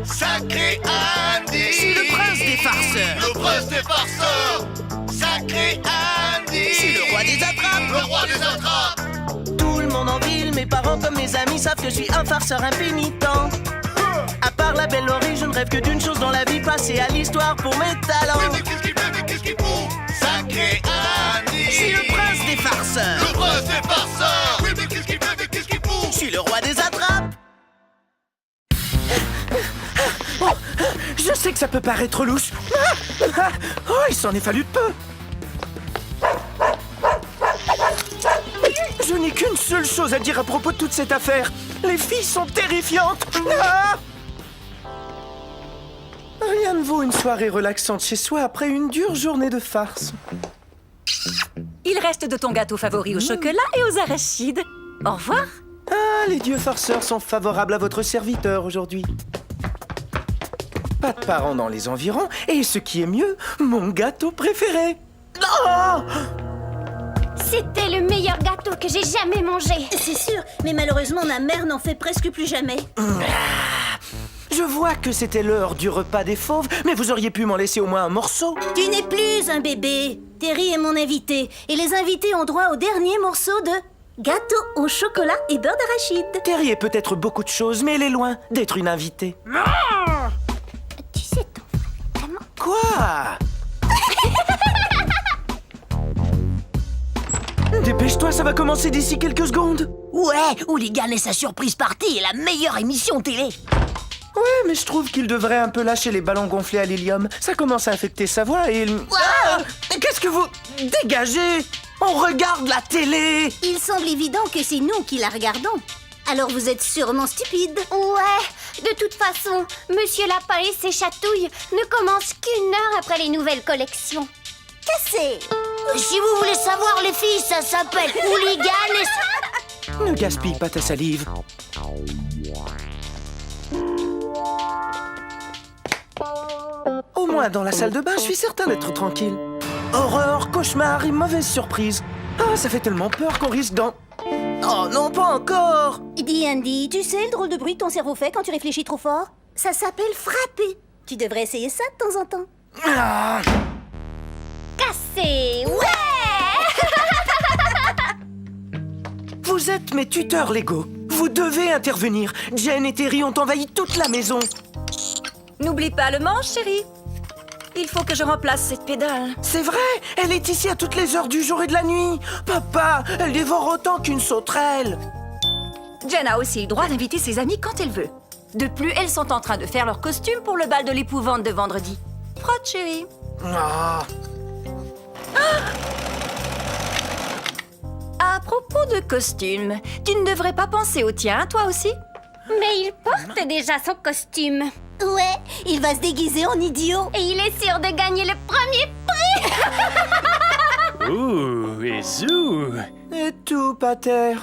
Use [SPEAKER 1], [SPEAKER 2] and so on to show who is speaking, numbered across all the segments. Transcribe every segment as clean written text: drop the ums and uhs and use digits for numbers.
[SPEAKER 1] Sacré Andy!
[SPEAKER 2] C'est le prince des farceurs!
[SPEAKER 1] Le prince des farceurs! Sacré Andy!
[SPEAKER 2] C'est le roi des attrapes!
[SPEAKER 1] Le roi des attrapes!
[SPEAKER 3] Tout le monde en ville, mes parents comme mes amis savent que je suis un farceur impénitent. À part la belle Laurie, je ne rêve que d'une chose dans la vie, passer à l'histoire pour mes talents.
[SPEAKER 1] Mais qu'est-ce qu'il fait, mais qu'est-ce qu'il fout? Sacré Andy!
[SPEAKER 2] C'est le prince des farceurs!
[SPEAKER 1] Le prince des farceurs! Oui, mais qu'est-ce qu'il fait, mais qu'est-ce qu'il fout?
[SPEAKER 3] Je suis le roi des attrapes.
[SPEAKER 4] Je sais que ça peut paraître louche. Oh, il s'en est fallu de peu. Je n'ai qu'une seule chose à dire à propos de toute cette affaire. Les filles sont terrifiantes. Rien ne vaut une soirée relaxante chez soi après une dure journée de farce.
[SPEAKER 5] Il reste de ton gâteau favori au chocolat et aux arachides. Au revoir.
[SPEAKER 4] Ah, les dieux farceurs sont favorables à votre serviteur aujourd'hui. Pas de parents dans les environs, et ce qui est mieux, mon gâteau préféré. Oh!
[SPEAKER 6] C'était le meilleur gâteau que j'ai jamais mangé.
[SPEAKER 7] C'est sûr, mais malheureusement, ma mère n'en fait presque plus jamais.
[SPEAKER 4] Je vois que c'était l'heure du repas des fauves, mais vous auriez pu m'en laisser au moins un morceau.
[SPEAKER 7] Tu n'es plus un bébé. Terry est mon invité, et les invités ont droit au dernier morceau de gâteau au chocolat et beurre d'arachide.
[SPEAKER 4] Terry est peut-être beaucoup de choses, mais elle est loin d'être une invitée.
[SPEAKER 6] Tu sais, ton frère, vraiment...
[SPEAKER 4] Quoi? Dépêche-toi, ça va commencer d'ici quelques secondes.
[SPEAKER 3] Ouais, Hooligan et sa surprise party est la meilleure émission télé.
[SPEAKER 4] Ouais, mais je trouve qu'il devrait un peu lâcher les ballons gonflés à l'hélium. Ça commence à affecter sa voix et il... Ah! Qu'est-ce que vous... Dégagez! On regarde la télé!
[SPEAKER 7] Il semble évident que c'est nous qui la regardons. Alors vous êtes sûrement stupide.
[SPEAKER 6] Ouais, de toute façon, Monsieur Lapin et ses chatouilles ne commencent qu'1 heure après les nouvelles collections.
[SPEAKER 7] Cassé.
[SPEAKER 3] Si vous voulez savoir, les filles, ça s'appelle Hooligan et...
[SPEAKER 4] Ne gaspille pas ta salive. Au moins, dans la salle de bain, je suis certain d'être tranquille. Horreur, cauchemar et mauvaise surprise. Ah, ça fait tellement peur qu'on risque d'en... Oh non, pas encore!
[SPEAKER 7] Dis Andy, tu sais le drôle de bruit que ton cerveau fait quand tu réfléchis trop fort? Ça s'appelle frapper. Tu devrais essayer ça de temps en temps.
[SPEAKER 4] Ah!
[SPEAKER 6] Cassé, ouais.
[SPEAKER 4] Vous êtes mes tuteurs légaux. Vous devez intervenir. Jen et Terry ont envahi toute la maison.
[SPEAKER 5] N'oublie pas le manche, chérie. Il faut que je remplace cette pédale.
[SPEAKER 4] C'est vrai, elle est ici à toutes les heures du jour et de la nuit. Papa, elle dévore autant qu'une sauterelle.
[SPEAKER 5] Jen a aussi le droit d'inviter ses amis quand elle veut. De plus, elles sont en train de faire leur costume pour le bal de l'épouvante de vendredi. Frotte, chérie.
[SPEAKER 4] Ah.
[SPEAKER 5] À propos de costume, tu ne devrais pas penser au tien, toi aussi?
[SPEAKER 6] Mais il porte déjà son costume.
[SPEAKER 7] Ouais, il va se déguiser en idiot.
[SPEAKER 6] Et il est sûr de gagner le premier prix.
[SPEAKER 8] Ouh, et zou!
[SPEAKER 4] Et tout, pater.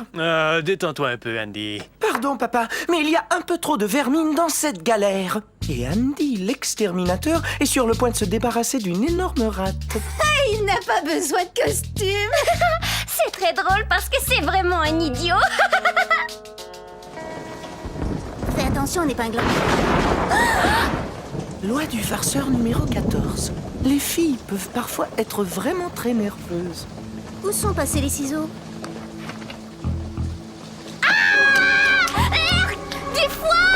[SPEAKER 8] Détends-toi un peu, Andy.
[SPEAKER 4] Pardon, papa, mais il y a un peu trop de vermine dans cette galère. Et Andy, l'exterminateur, est sur le point de se débarrasser d'une énorme rate.
[SPEAKER 7] Il n'a pas besoin de costume.
[SPEAKER 6] C'est très drôle parce que c'est vraiment un idiot.
[SPEAKER 7] Fais attention en épinglant.
[SPEAKER 4] Loi du farceur numéro 14. Les filles peuvent parfois être vraiment très nerveuses.
[SPEAKER 7] Où sont passés les ciseaux?
[SPEAKER 6] Du foie.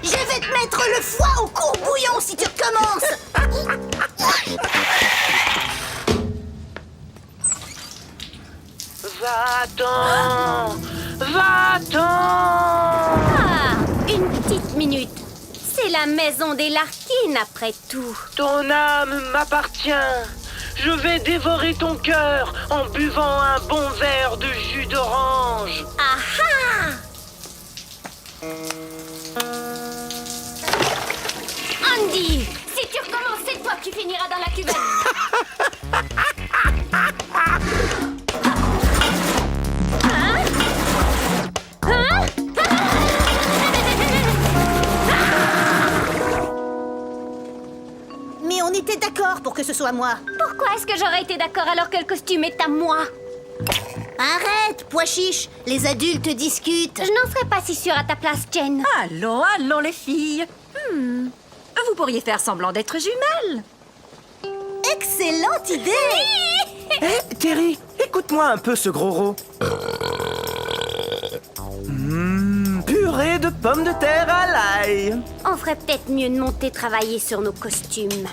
[SPEAKER 7] Je vais te mettre le foie au courbouillon si tu recommences.
[SPEAKER 4] Va-t'en! Va-t'en!
[SPEAKER 6] Ah, une petite minute. C'est la maison des Larkins après tout.
[SPEAKER 4] Ton âme m'appartient. Je vais dévorer ton cœur en buvant un bon verre de jus d'orange.
[SPEAKER 6] Ah ah! Andy, si tu recommences, c'est toi qui finiras dans la cuvette.
[SPEAKER 7] Mais on était d'accord pour que ce soit moi.
[SPEAKER 6] Pourquoi Pourquoi est-ce que j'aurais été d'accord alors que le costume est à moi?
[SPEAKER 7] Arrête, pois chiche. Les adultes discutent.
[SPEAKER 6] Je n'en serais pas si sûre à ta place, Jen.
[SPEAKER 5] Allons, allons les filles. Vous pourriez faire semblant d'être jumelles.
[SPEAKER 7] Excellente idée.
[SPEAKER 4] Hé, Terry, écoute-moi un peu ce gros rot. Purée de pommes de terre à l'ail.
[SPEAKER 6] On ferait peut-être mieux de monter travailler sur nos costumes.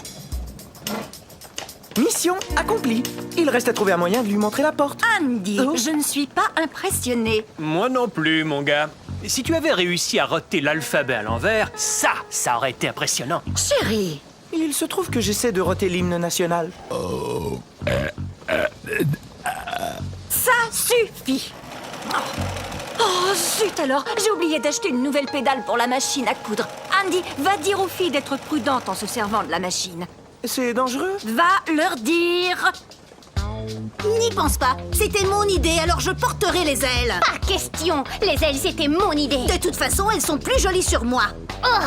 [SPEAKER 4] Mission accomplie. Il reste à trouver un moyen de lui montrer la porte.
[SPEAKER 5] Andy,
[SPEAKER 4] Oh.
[SPEAKER 5] je ne suis pas impressionnée.
[SPEAKER 8] Moi non plus, mon gars. Si tu avais réussi à roter l'alphabet à l'envers, ça aurait été impressionnant.
[SPEAKER 5] Chérie,
[SPEAKER 4] Il se trouve que j'essaie de roter l'hymne national.
[SPEAKER 5] ça suffit. Oh, zut alors, j'ai oublié d'acheter une nouvelle pédale pour la machine à coudre. Andy, va dire aux filles d'être prudentes en se servant de la machine.
[SPEAKER 4] C'est dangereux?
[SPEAKER 5] Va leur dire.
[SPEAKER 7] N'y pense pas. C'était mon idée, alors je porterai les ailes.
[SPEAKER 6] Pas question. Les ailes, c'était mon idée.
[SPEAKER 7] De toute façon, elles sont plus jolies sur moi.
[SPEAKER 6] Oh,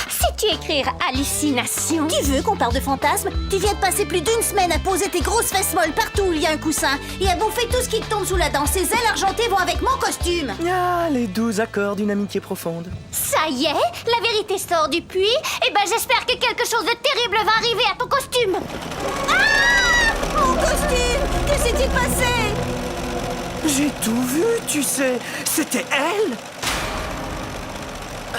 [SPEAKER 6] sais-tu écrire hallucination?
[SPEAKER 7] Qui veut qu'on parle de fantasmes? Tu viens de passer plus d'une semaine à poser tes grosses fesses molles partout où il y a un coussin et à bouffer tout ce qui te tombe sous la dent. Ces ailes argentées vont avec mon costume.
[SPEAKER 4] Ah, les 12 accords d'une amitié profonde.
[SPEAKER 6] Ça y est, la vérité sort du puits. Eh ben, j'espère que quelque chose de terrible va arriver à ton costume.
[SPEAKER 7] Mon costume! Que s'est-il passé?
[SPEAKER 4] J'ai tout vu, tu sais. C'était elle.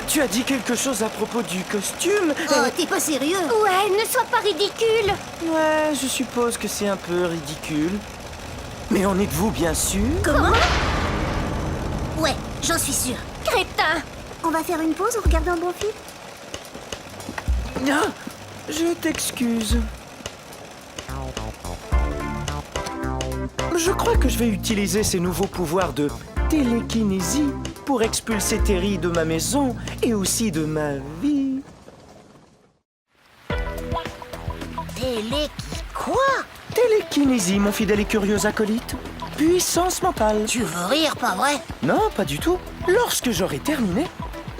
[SPEAKER 4] Tu as dit quelque chose à propos du costume?
[SPEAKER 7] Oh, t'es pas sérieux?
[SPEAKER 6] Ouais, ne sois pas ridicule.
[SPEAKER 4] Ouais, je suppose que c'est un peu ridicule. Mais en êtes-vous bien sûr?
[SPEAKER 7] Comment? Ouais, j'en suis sûre.
[SPEAKER 6] Crétin.
[SPEAKER 7] On va faire une pause en regardant un bon film?
[SPEAKER 4] Ah, je t'excuse. Je crois que je vais utiliser ces nouveaux pouvoirs de télékinésie pour expulser Terry de ma maison et aussi de ma vie.
[SPEAKER 7] Quoi?
[SPEAKER 4] Télékinésie, mon fidèle et curieux acolyte. Puissance mentale.
[SPEAKER 7] Tu veux rire, pas vrai?
[SPEAKER 4] Non, pas du tout. Lorsque j'aurai terminé,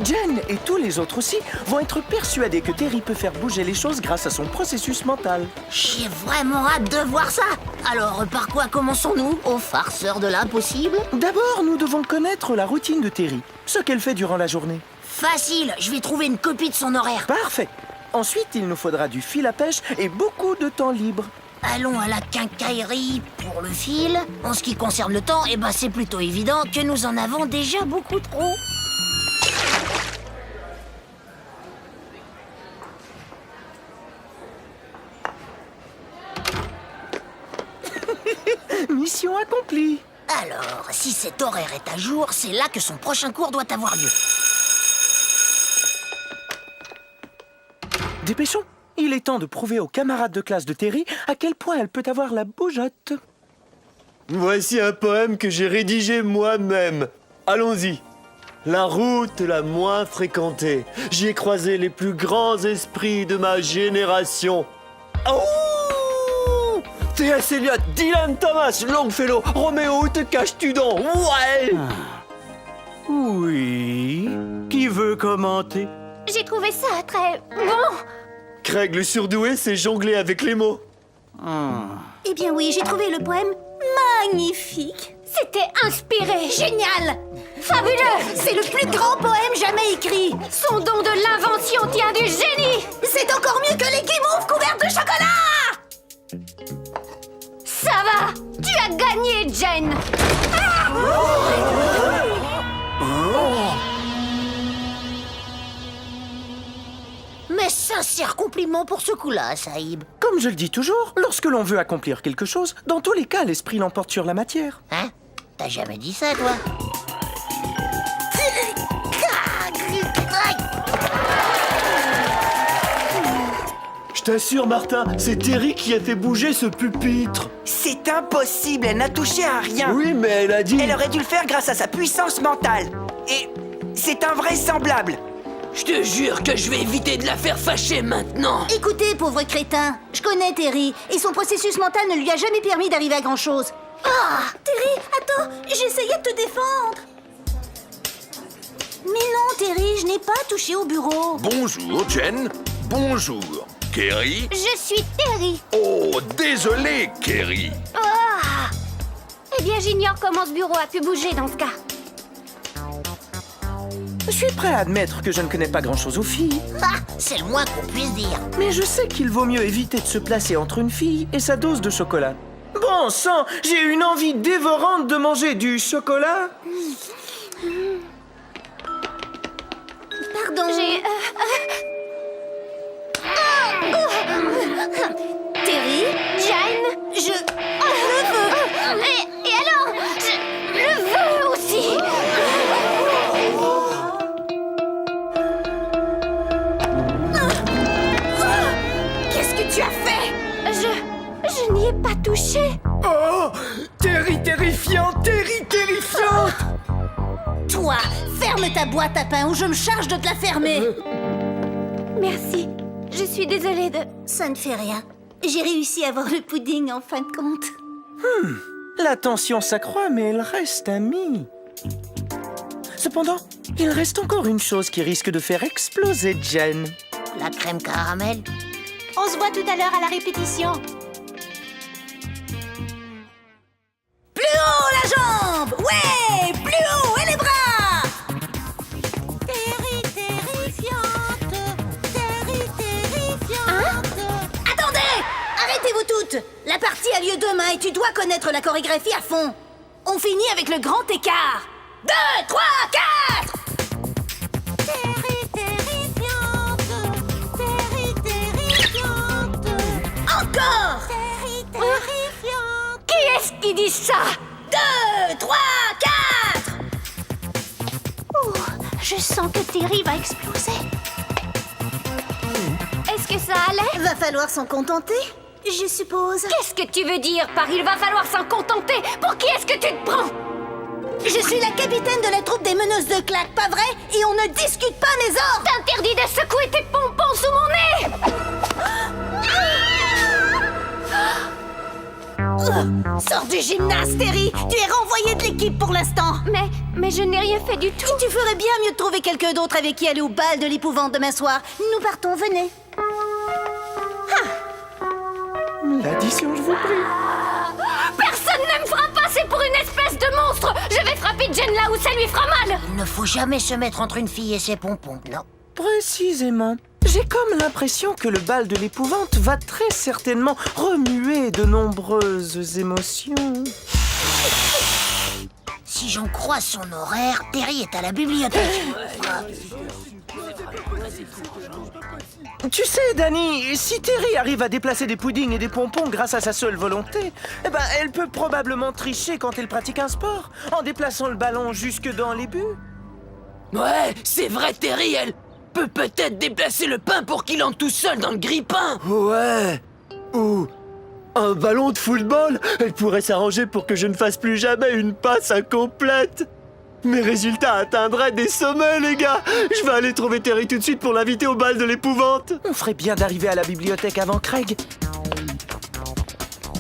[SPEAKER 4] Jen et tous les autres aussi vont être persuadés que Terry peut faire bouger les choses grâce à son processus mental.
[SPEAKER 7] J'ai vraiment hâte de voir ça. Alors, par quoi commençons-nous? Aux farceurs de l'impossible?
[SPEAKER 4] D'abord, nous devons connaître la routine de Terry, ce qu'elle fait durant la journée.
[SPEAKER 7] Facile, je vais trouver une copie de son horaire.
[SPEAKER 4] Parfait. Ensuite, il nous faudra du fil à pêche et beaucoup de temps libre.
[SPEAKER 7] Allons à la quincaillerie pour le fil. En ce qui concerne le temps, eh ben c'est plutôt évident que nous en avons déjà beaucoup trop.
[SPEAKER 4] Mission accomplie.
[SPEAKER 7] Alors, si cet horaire est à jour, c'est là que son prochain cours doit avoir lieu.
[SPEAKER 4] Dépêchons. Il est temps de prouver aux camarades de classe de Terry à quel point elle peut avoir la bougeotte.
[SPEAKER 9] Voici un poème que j'ai rédigé moi-même. Allons-y. La route la moins fréquentée. J'y ai croisé les plus grands esprits de ma génération. Oh! T.S. Eliot, Dylan Thomas, Longfellow, Roméo, où te caches-tu donc? Ouais!
[SPEAKER 4] Oui. Qui veut commenter?
[SPEAKER 6] J'ai trouvé ça très bon.
[SPEAKER 9] Craig le surdoué sait jongler avec les mots.
[SPEAKER 7] Eh bien oui, j'ai trouvé le poème magnifique.
[SPEAKER 6] C'était inspiré.
[SPEAKER 7] Génial!
[SPEAKER 6] Fabuleux.
[SPEAKER 7] C'est le plus grand poème jamais écrit.
[SPEAKER 6] Son don de l'invention tient du génie.
[SPEAKER 7] C'est encore mieux que les guimauves couvertes de chocolat!
[SPEAKER 6] Ça va. Tu as gagné, Jen.
[SPEAKER 7] Mais sincère compliment pour ce coup-là, Saïb.
[SPEAKER 4] Comme je le dis toujours, lorsque l'on veut accomplir quelque chose, dans tous les cas, l'esprit l'emporte sur la matière.
[SPEAKER 7] Hein? T'as jamais dit ça, toi?
[SPEAKER 9] Je t'assure, Martin, c'est Terry qui a fait bouger ce pupitre.
[SPEAKER 2] C'est impossible, elle n'a touché à rien.
[SPEAKER 9] Oui, mais elle a dit...
[SPEAKER 2] Elle aurait dû le faire grâce à sa puissance mentale. Et c'est invraisemblable.
[SPEAKER 3] Je te jure que je vais éviter de la faire fâcher maintenant.
[SPEAKER 7] Écoutez, pauvre crétin, je connais Terry, et son processus mental ne lui a jamais permis d'arriver à grand-chose. Ah! Terry, attends, j'essayais de te défendre. Mais non, Terry, je n'ai pas touché au bureau.
[SPEAKER 1] Bonjour, Jen. Bonjour. Kerry?
[SPEAKER 6] Je suis Terry.
[SPEAKER 1] Oh, désolé, Kerry.
[SPEAKER 6] Ah. Eh bien, j'ignore comment ce bureau a pu bouger dans ce cas.
[SPEAKER 4] Je suis prêt à admettre que je ne connais pas grand-chose aux filles.
[SPEAKER 7] Ah, c'est le moins qu'on puisse dire.
[SPEAKER 4] Mais je sais qu'il vaut mieux éviter de se placer entre une fille et sa dose de chocolat. Bon sang, j'ai une envie dévorante de manger du chocolat.
[SPEAKER 6] Pardon. Terry, Jane, le veux. Et alors, je le veux aussi.
[SPEAKER 7] Qu'est-ce que tu as fait?
[SPEAKER 6] Je n'y ai pas touché.
[SPEAKER 4] Oh, Terry terrifiante, Terry terrifiante.
[SPEAKER 7] Toi, ferme ta boîte à pain ou je me charge de te la fermer.
[SPEAKER 6] Merci. Je suis désolée de...
[SPEAKER 7] Ça ne fait rien. J'ai réussi à avoir le pudding en fin de compte.
[SPEAKER 4] La tension s'accroît, mais elle reste amie. Cependant, il reste encore une chose qui risque de faire exploser Jen.
[SPEAKER 7] La crème caramel.
[SPEAKER 6] On se voit tout à l'heure à la répétition.
[SPEAKER 7] Plus haut la jambe! Ouais! Plus haut et les bras! Terry terrifiante! Terry terrifiante! Attendez! Arrêtez-vous toutes! La partie a lieu demain et tu dois connaître la chorégraphie à fond. On finit avec le grand écart. 2, 3, 4! Terry terrifiante! Terry terrifiante! Encore! Terry terrifiante!
[SPEAKER 5] Qui est-ce qui dit ça?
[SPEAKER 7] 2, 3, 4!
[SPEAKER 6] Je sens que Terry va exploser. Est-ce que ça allait?
[SPEAKER 7] Va falloir s'en contenter, je suppose.
[SPEAKER 5] Qu'est-ce que tu veux dire par il va falloir s'en contenter? Pour qui est-ce que tu te prends?
[SPEAKER 7] Je suis la capitaine de la troupe des meneuses de claques, pas vrai? Et on ne discute pas mes ordres!
[SPEAKER 5] T'interdis de secouer tes pompons sous mon nez!
[SPEAKER 7] Sors du gymnase, Terry! Tu es renvoyée de l'équipe pour l'instant!
[SPEAKER 6] Mais je n'ai rien fait du tout.
[SPEAKER 7] Tu ferais bien mieux de trouver quelqu'un d'autre avec qui aller au bal de l'épouvante demain soir. Nous partons, venez.
[SPEAKER 4] L'addition, je vous prie.
[SPEAKER 5] Personne ne me fera passer pour une espèce de monstre! Je vais frapper Jen là où ça lui fera mal!
[SPEAKER 7] Il ne faut jamais se mettre entre une fille et ses pompons, non?
[SPEAKER 4] Précisément. J'ai comme l'impression que le bal de l'épouvante va très certainement remuer de nombreuses émotions.
[SPEAKER 7] Si j'en crois son horaire, Terry est à la bibliothèque.
[SPEAKER 4] Tu sais, Danny, si Terry arrive à déplacer des puddings et des pompons grâce à sa seule volonté, eh ben, elle peut probablement tricher quand elle pratique un sport, en déplaçant le ballon jusque dans les buts.
[SPEAKER 2] Ouais, c'est vrai, Terry, elle peut peut-être déplacer le pain pour qu'il entre tout seul dans le grille-pain.
[SPEAKER 9] Ouais. Ou un ballon de football. Elle pourrait s'arranger pour que je ne fasse plus jamais une passe incomplète. Mes résultats atteindraient des sommets, les gars. Je vais aller trouver Terry tout de suite pour l'inviter au bal de l'épouvante.
[SPEAKER 4] On ferait bien d'arriver à la bibliothèque avant Craig.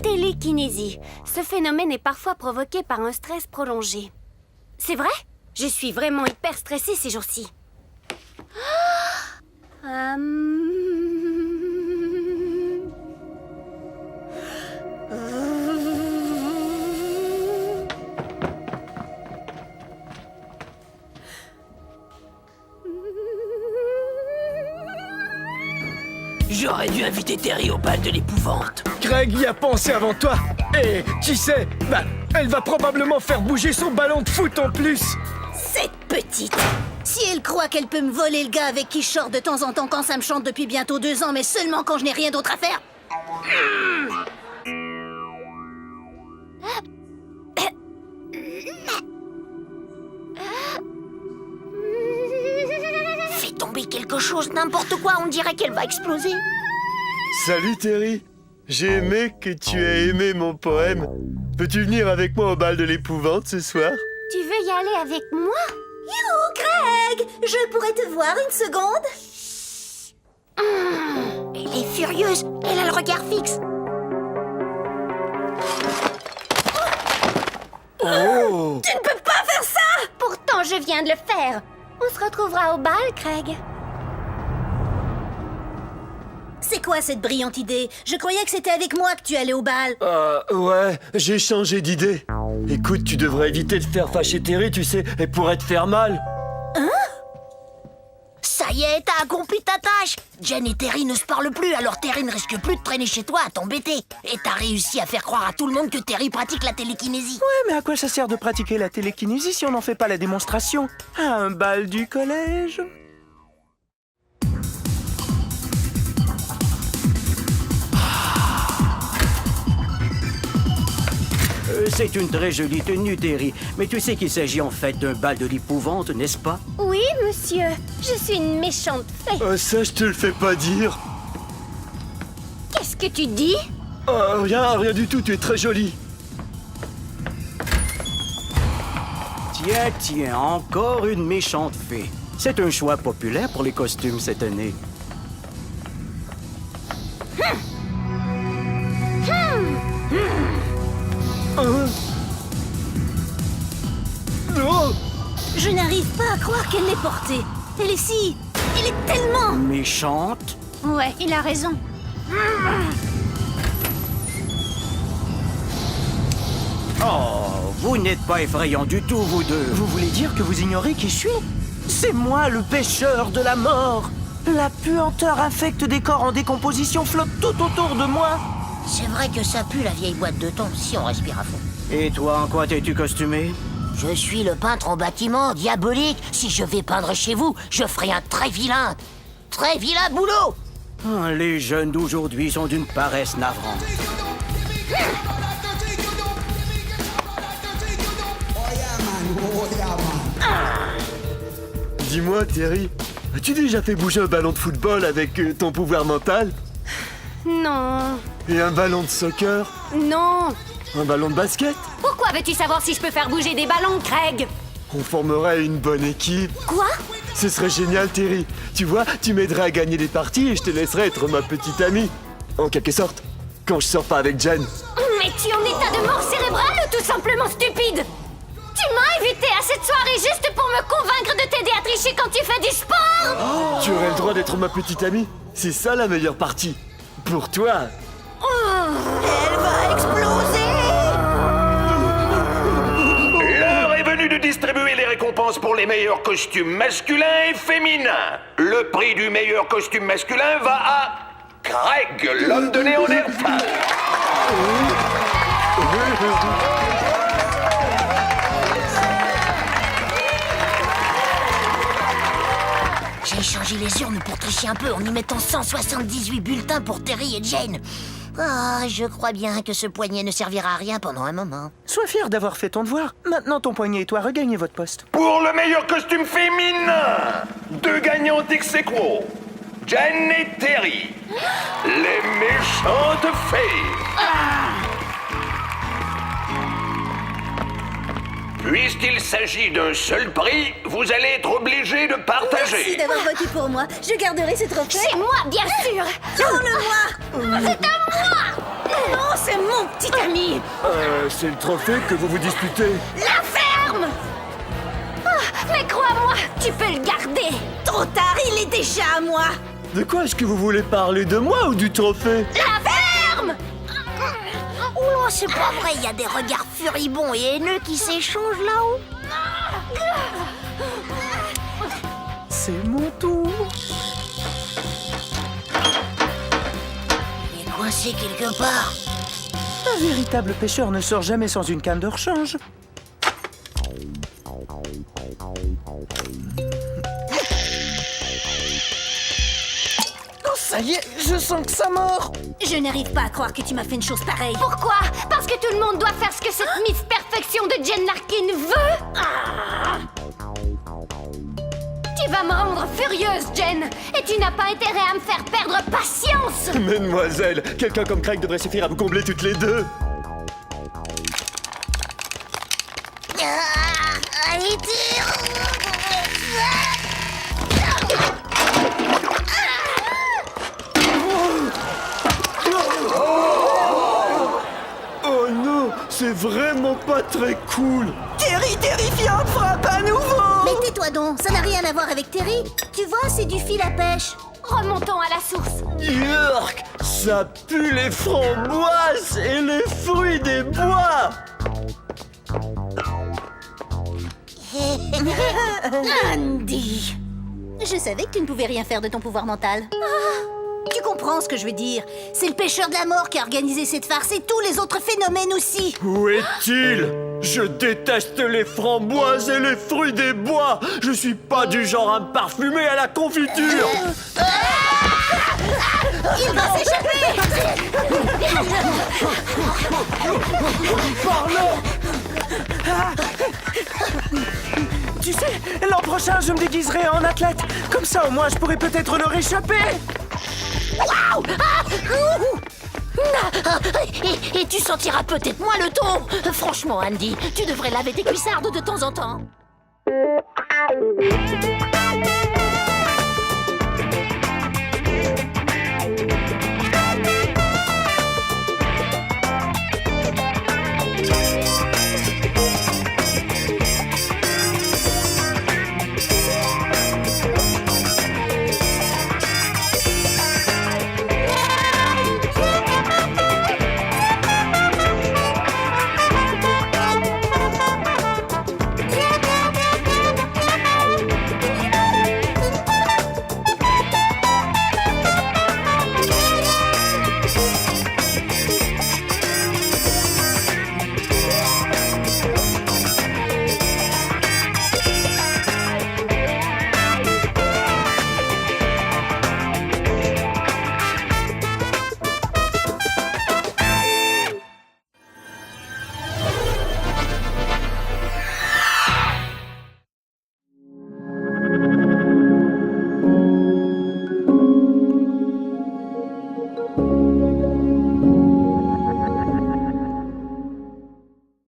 [SPEAKER 6] Télékinésie. Ce phénomène est parfois provoqué par un stress prolongé. C'est vrai? Je suis vraiment hyper stressée ces jours-ci.
[SPEAKER 2] J'aurais dû inviter Terry au bal de l'épouvante.
[SPEAKER 10] Craig y a pensé avant toi. Et tu sais, elle va probablement faire bouger son ballon de foot en plus.
[SPEAKER 7] Cette petite! Si elle croit qu'elle peut me voler le gars avec qui je sors de temps en temps quand ça me chante depuis bientôt 2 ans, mais seulement quand je n'ai rien d'autre à faire. Fais tomber quelque chose, n'importe quoi, on dirait qu'elle va exploser.
[SPEAKER 9] Salut Terry. J'ai aimé que tu aies aimé mon poème. Peux-tu venir avec moi au bal de l'épouvante ce soir?
[SPEAKER 6] Tu veux y aller avec moi?
[SPEAKER 7] Yo, Craig! Je pourrais te voir une seconde? Elle est furieuse. Elle a le regard fixe.
[SPEAKER 9] Oh!
[SPEAKER 7] Tu ne peux pas faire ça!
[SPEAKER 6] Pourtant, je viens de le faire. On se retrouvera au bal, Craig.
[SPEAKER 7] C'est quoi cette brillante idée? Je croyais que c'était avec moi que tu allais au bal.
[SPEAKER 9] Ouais, j'ai changé d'idée. Écoute, tu devrais éviter de faire fâcher Terry, tu sais, elle pourrait te faire mal.
[SPEAKER 7] Ça y est, t'as accompli ta tâche. Jen et Terry ne se parlent plus, alors Terry ne risque plus de traîner chez toi à t'embêter. Et t'as réussi à faire croire à tout le monde que Terry pratique la télékinésie.
[SPEAKER 4] Ouais, mais à quoi ça sert de pratiquer la télékinésie si on n'en fait pas la démonstration? À un bal du collège?
[SPEAKER 11] C'est une très jolie tenue, Terry. Mais tu sais qu'il s'agit en fait d'un bal de l'épouvante, n'est-ce pas?
[SPEAKER 6] Oui, monsieur. Je suis une méchante fée.
[SPEAKER 9] Ça, je te le fais pas dire.
[SPEAKER 6] Qu'est-ce que tu dis?
[SPEAKER 9] Rien du tout, tu es très jolie.
[SPEAKER 11] Tiens, encore une méchante fée. C'est un choix populaire pour les costumes cette année.
[SPEAKER 7] Je n'arrive pas à croire qu'elle l'ait portée. Elle est si... Elle est tellement...
[SPEAKER 11] Méchante?
[SPEAKER 6] Ouais, il a raison.
[SPEAKER 11] Oh, vous n'êtes pas effrayants du tout, vous deux.
[SPEAKER 4] Vous voulez dire que vous ignorez qui je suis? C'est moi, le pêcheur de la mort. La puanteur infecte des corps en décomposition flotte tout autour de moi.
[SPEAKER 7] C'est vrai que ça pue la vieille boîte de thon si on respire à fond.
[SPEAKER 11] Et toi, en quoi t'es-tu costumé?
[SPEAKER 7] Je suis le peintre en bâtiment, diabolique. Si je vais peindre chez vous, je ferai un très vilain boulot.
[SPEAKER 11] Les jeunes d'aujourd'hui sont d'une paresse navrante.
[SPEAKER 9] Dis-moi, Terry, as-tu déjà fait bouger un ballon de football avec ton pouvoir mental?
[SPEAKER 6] Non.
[SPEAKER 9] Et un ballon de soccer?
[SPEAKER 6] Non.
[SPEAKER 9] Un ballon de basket?
[SPEAKER 6] Pourquoi veux-tu savoir si je peux faire bouger des ballons, Craig?
[SPEAKER 9] On formerait une bonne équipe.
[SPEAKER 6] Quoi?
[SPEAKER 9] Ce serait génial, Terry. Tu vois, tu m'aiderais à gagner des parties et je te laisserais être ma petite amie. En quelque sorte, quand je sors pas avec Jen.
[SPEAKER 6] Mais tu es en état de mort cérébrale ou tout simplement stupide? Tu m'as invité à cette soirée juste pour me convaincre de t'aider à tricher quand tu fais du sport?
[SPEAKER 9] Tu aurais le droit d'être ma petite amie. C'est ça la meilleure partie. Pour toi.
[SPEAKER 7] Elle va exploser.
[SPEAKER 1] L'heure est venue de distribuer les récompenses pour les meilleurs costumes masculins et féminins. Le prix du meilleur costume masculin va à Craig, l'homme de Néandertal.
[SPEAKER 7] J'ai échangé les urnes pour tricher un peu en y mettant 178 bulletins pour Terry et Jane. Ah, je crois bien que ce poignet ne servira à rien pendant un moment.
[SPEAKER 4] Sois fier d'avoir fait ton devoir. Maintenant, ton poignet et toi regagnez votre poste.
[SPEAKER 1] Pour le meilleur costume féminin, 2 gagnantes ex aequo, Jen et Terry, les méchantes fées. Puisqu'il s'agit d'un seul prix, vous allez être obligés de
[SPEAKER 7] Merci
[SPEAKER 1] partager.
[SPEAKER 7] d'avoir voté pour moi. Je garderai ce trophée.
[SPEAKER 6] C'est moi, bien sûr.
[SPEAKER 7] Prends-le-moi.
[SPEAKER 6] C'est à moi.
[SPEAKER 7] Non, c'est mon petit ami.
[SPEAKER 9] C'est le trophée que vous vous disputez.
[SPEAKER 6] La ferme. Mais crois-moi, tu peux le garder.
[SPEAKER 7] Trop tard, il est déjà à moi.
[SPEAKER 9] De quoi est-ce que vous voulez parler? De moi ou du trophée?
[SPEAKER 6] La ferme.
[SPEAKER 7] Oh, c'est pas vrai, il y a des regards furibonds et haineux qui s'échangent là-haut.
[SPEAKER 4] C'est mon tour.
[SPEAKER 7] Il est coincé quelque part.
[SPEAKER 4] Un véritable pêcheur ne sort jamais sans une canne de rechange. Oh, ça y est, je sens que ça mord.
[SPEAKER 7] Je n'arrive pas à croire que tu m'as fait une chose pareille.
[SPEAKER 6] Pourquoi? Parce que tout le monde doit faire ce que cette Miss Perfection de Jen Larkin veut? Tu vas me rendre furieuse, Jen. Et tu n'as pas intérêt à me faire perdre patience.
[SPEAKER 9] Mademoiselle, quelqu'un comme Craig devrait suffire à vous combler toutes les deux. Oh non, c'est vraiment pas très cool.
[SPEAKER 4] Terry terrifiante frappe à nouveau.
[SPEAKER 7] Mais tais-toi donc, ça n'a rien à voir avec Terry. Tu vois, c'est du fil à pêche.
[SPEAKER 6] Remontons à la source.
[SPEAKER 9] Yurk! Ça pue les framboises et les fruits des bois!
[SPEAKER 7] Andy! Je savais que tu ne pouvais rien faire de ton pouvoir mental. Tu comprends ce que je veux dire? C'est le pêcheur de la mort qui a organisé cette farce et tous les autres phénomènes aussi.
[SPEAKER 9] Où est-il? Je déteste les framboises et les fruits des bois! Je suis pas du genre à me parfumer à la confiture!
[SPEAKER 7] Il va s'échapper!
[SPEAKER 4] Tu sais, l'an prochain, je me déguiserai en athlète. Comme ça, au moins, je pourrais peut-être leur échapper.
[SPEAKER 6] Et tu sentiras peut-être moins le ton. Franchement, Andy, tu devrais laver tes cuissardes de temps en temps.